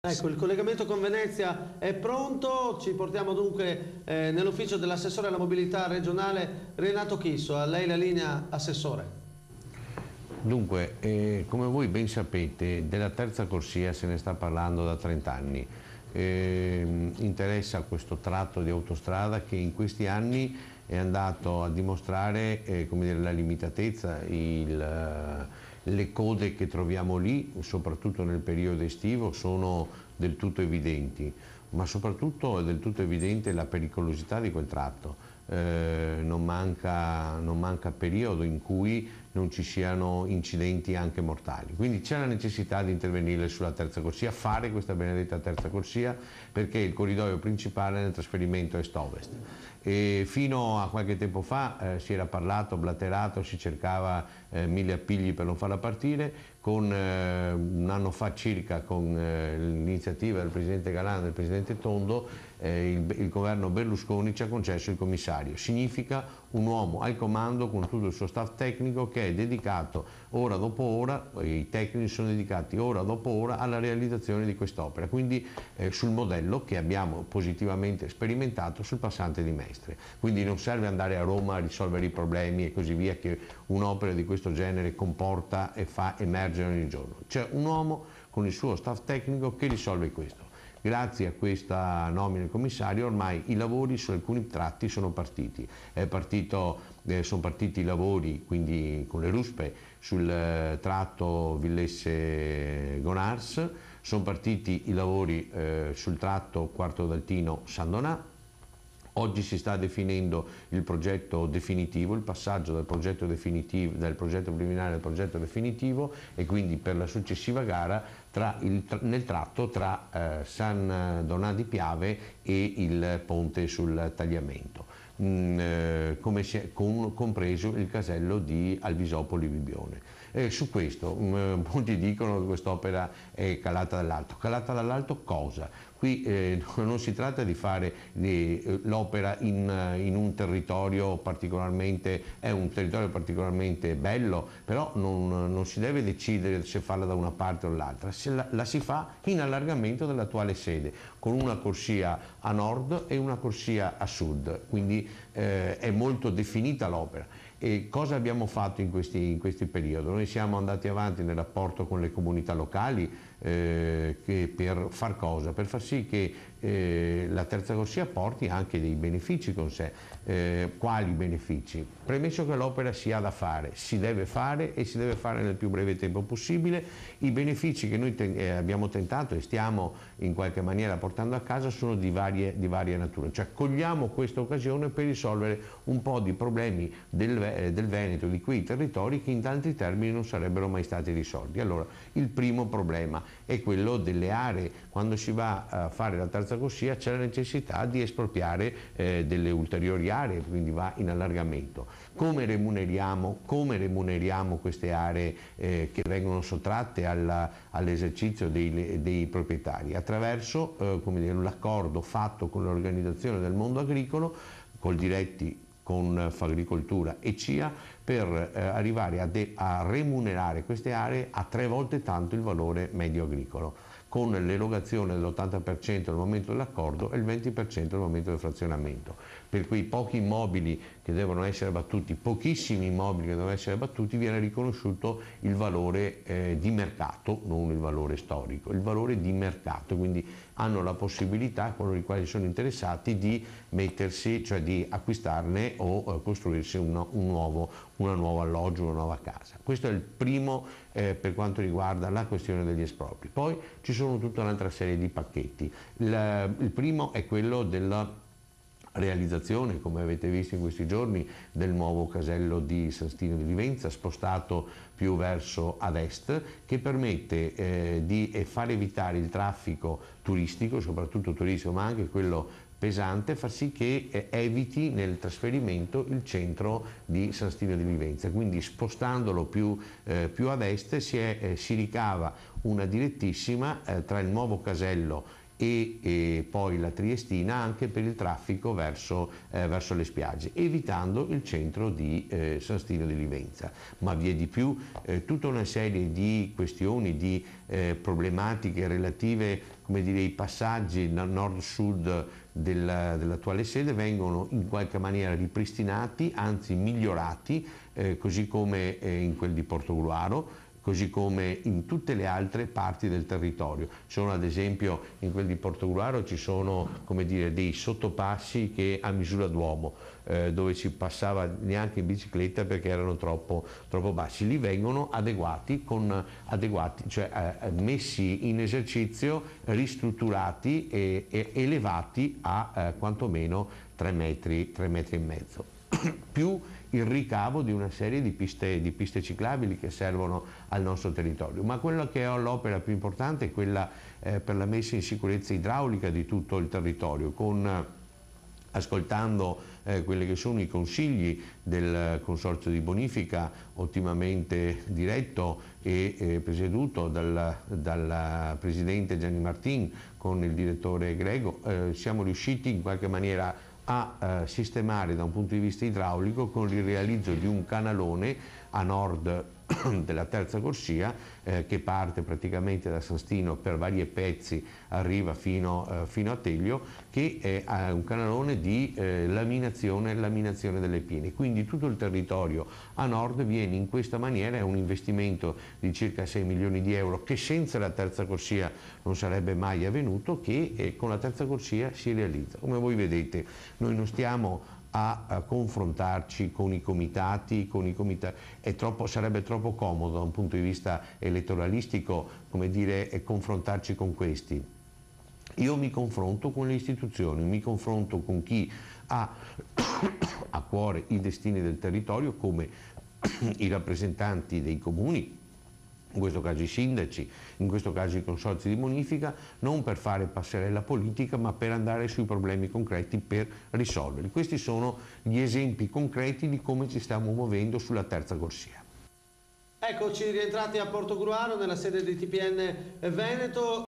Ecco, il collegamento con Venezia è pronto, ci portiamo dunque nell'ufficio dell'assessore alla mobilità regionale Renato Chisso. A lei la linea, assessore. Dunque, come voi ben sapete, della terza corsia se ne sta parlando da 30 anni. Interessa questo tratto di autostrada che in questi anni è andato a dimostrare come dire, la limitatezza, le code che troviamo lì, soprattutto nel periodo estivo, sono del tutto evidenti, ma soprattutto è del tutto evidente la pericolosità di quel tratto. Non manca periodo in cui non ci siano incidenti anche mortali, quindi c'è la necessità di intervenire sulla terza corsia, fare questa benedetta terza corsia, perché il corridoio principale nel trasferimento est-ovest. E fino a qualche tempo fa si era parlato, blaterato, si cercava 1000 appigli per non farla partire. Un anno fa circa, con l'iniziativa del Presidente Galan e del Presidente Tondo, il governo Berlusconi ci ha concesso il commissario. Significa un uomo al comando con tutto il suo staff tecnico che è dedicato ora dopo ora, i tecnici sono dedicati ora dopo ora alla realizzazione di quest'opera, quindi sul modello che abbiamo positivamente sperimentato sul passante di Mestre. Quindi non serve andare a Roma a risolvere i problemi e così via che un'opera di questo genere comporta e fa emergere ogni giorno. C'è un uomo con il suo staff tecnico che risolve questo. Grazie a questa nomina del commissario ormai i lavori su alcuni tratti sono partiti. Sono partiti i lavori quindi con le ruspe sul tratto Villesse-Gonars, sono partiti i lavori sul tratto Quarto d'Altino-San Donà. Oggi si sta definendo il progetto definitivo, il passaggio dal progetto preliminare al progetto definitivo, e quindi per la successiva gara nel tratto tra San Donà di Piave e il ponte sul tagliamento, compreso il casello di Alvisopoli Bibione. Su questo molti dicono che quest'opera è calata dall'alto. Calata dall'alto cosa? Qui non si tratta di fare l'opera in un territorio particolarmente, è un territorio particolarmente bello, però non si deve decidere se farla da una parte o dall'altra, la si fa in allargamento dell'attuale sede, con una corsia a nord e una corsia a sud, quindi è molto definita l'opera. E cosa abbiamo fatto in questi periodi? Noi siamo andati avanti nel rapporto con le comunità locali per far cosa? Per far sì che la terza corsia porti anche dei benefici con sé. Quali benefici? Premesso che l'opera si ha da fare, si deve fare e si deve fare nel più breve tempo possibile, i benefici che noi abbiamo tentato e stiamo in qualche maniera portando a casa sono di varia natura, cioè cogliamo questa occasione per risolvere un po' di problemi del Veneto, di quei territori che in tanti termini non sarebbero mai stati risolti. Allora, il primo problema è quello delle aree. Quando si va a fare la terza corsia c'è la necessità di espropriare delle ulteriori aree, quindi va in allargamento. Come remuneriamo queste aree che vengono sottratte all'esercizio dei proprietari? Attraverso l'accordo fatto con l'organizzazione del mondo agricolo, col diretti con Fagricoltura e CIA, per arrivare a remunerare queste aree a 3 volte tanto il valore medio agricolo, con l'erogazione dell'80% al momento dell'accordo e il 20% al momento del frazionamento. Per quei pochi immobili che devono essere abbattuti, pochissimi immobili che devono essere abbattuti, viene riconosciuto il valore di mercato, non il valore storico, il valore di mercato, quindi hanno la possibilità, coloro i quali sono interessati, di mettersi, cioè di acquistarne o costruirsi una nuova alloggio, una nuova casa. Questo è il primo per quanto riguarda la questione degli espropri. Poi ci sono tutta un'altra serie di pacchetti. Il primo è quello della realizzazione, come avete visto in questi giorni, del nuovo casello di San Stino di Livenza, spostato più verso ad est, che permette di far evitare il traffico turistico, soprattutto turistico, ma anche quello pesante, far sì che eviti nel trasferimento il centro di San Stino di Livenza, quindi spostandolo più ad est si ricava una direttissima tra il nuovo casello e poi la Triestina, anche per il traffico verso le spiagge, evitando il centro di San Stino di Livenza. Ma vi è di più, tutta una serie di questioni, di problematiche relative come dire, i passaggi nord-sud dell'attuale sede vengono in qualche maniera ripristinati, anzi migliorati, così come in quel di Portogruaro, così come in tutte le altre parti del territorio. Sono ad esempio in quel di Portogruaro ci sono, come dire, dei sottopassi che a misura d'uomo, dove si passava neanche in bicicletta perché erano troppo bassi. Lì vengono adeguati, cioè messi in esercizio, ristrutturati e elevati a quantomeno 3 metri e mezzo. Più il ricavo di una serie di piste ciclabili che servono al nostro territorio. Ma quella che è l'opera più importante è quella per la messa in sicurezza idraulica di tutto il territorio, ascoltando quelli che sono i consigli del Consorzio di Bonifica, ottimamente diretto e presieduto dal presidente Gianni Martin con il direttore Grego, siamo riusciti in qualche maniera a sistemare da un punto di vista idraulico con il realizzo di un canalone a nord della terza corsia che parte praticamente da San Stino, per vari pezzi arriva fino a Teglio, che è un canalone di laminazione delle piene. Quindi tutto il territorio a nord viene in questa maniera, è un investimento di circa 6 milioni di euro che senza la terza corsia non sarebbe mai avvenuto, che con la terza corsia si realizza. Come voi vedete, noi non stiamo a confrontarci con i comitati, sarebbe troppo comodo da un punto di vista elettoralistico, come dire, confrontarci con questi. Io mi confronto con le istituzioni, mi confronto con chi ha a cuore i destini del territorio, come i rappresentanti dei comuni, in questo caso i sindaci, in questo caso i consorzi di bonifica, non per fare passerella politica, ma per andare sui problemi concreti per risolverli. Questi sono gli esempi concreti di come ci stiamo muovendo sulla terza corsia. Eccoci rientrati a Portogruaro nella sede di TPN Veneto.